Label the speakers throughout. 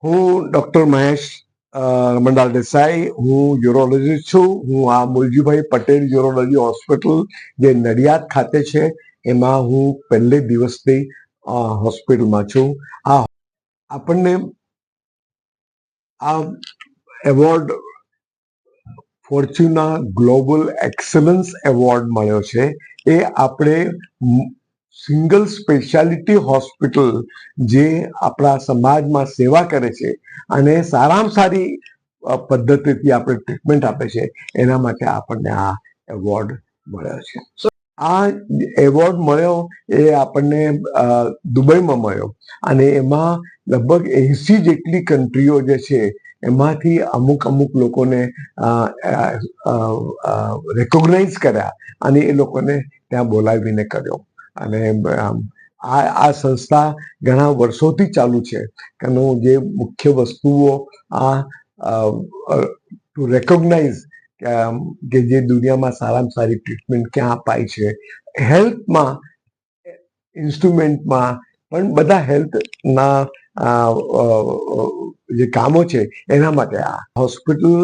Speaker 1: હું ડોક્ટર મહેશ રમણલાલ દેસાઈ, હું યુરોલોજીસ્ટ છું. હું આ મુલજીભાઈ પટેલ યુરોલોજી હોસ્પિટલ જે નડિયાદ ખાતે છે એમાં હું પહેલે દિવસથી હોસ્પિટલમાં છું. આ આપણને આ એવોર્ડ ફોર્ચ્યુના ગ્લોબલ એક્સલન્સ એવોર્ડ મળ્યો છે. એ આપણે સિંગલ સ્પેશિયાલિટી હોસ્પિટલ જે આપણા સમાજમાં સેવા કરે છે અને સારામાં સારી પદ્ધતિથી આપણે ટ્રીટમેન્ટ આપે છે એના માટે આપણને આ એવોર્ડ મળ્યો છે. આ એવોર્ડ મળ્યો એ આપણને દુબઈમાં મળ્યો અને એમાં લગભગ 80 જેટલી કન્ટ્રીઓ જે છે એમાંથી અમુક લોકોને રેકોગ્નાઇઝ કર્યા અને એ લોકોને ત્યાં બોલાવીને કર્યો. અને આ સંસ્થા ઘણા વર્ષોથી ચાલુ છે. એનું જે મુખ્ય વસ્તુઓ આ ટુ રેકોગ્નાઇઝ કે જે દુનિયામાં સારામાં સારી ટ્રીટમેન્ટ ક્યાં અપાય છે, હેલ્થમાં ઇન્સ્ટ્રુમેન્ટમાં પણ બધા હેલ્થના જે કામો છે એના માટે આ હોસ્પિટલ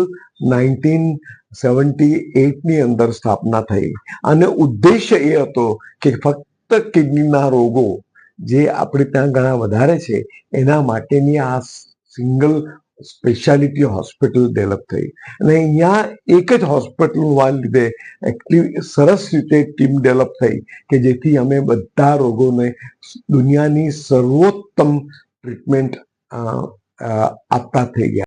Speaker 1: 1978ની અંદર સ્થાપના થઈ અને ઉદ્દેશ્ય એ હતો કે ફક્ત કિડનીના રોગો જે આપણે ત્યાં ઘણા વધારે છે એના માટેની આ સિંગલ સ્પેશિયાલિટી હોસ્પિટલ ડેવલપ થઈ. અને અહીંયા એક જ હોસ્પિટલ હોવાને લીધે સરસ રીતે ટીમ ડેવલપ થઈ કે જેથી અમે બધા રોગોને દુનિયાની સર્વોત્તમ ટ્રીટમેન્ટ આપતા થઈ ગયા.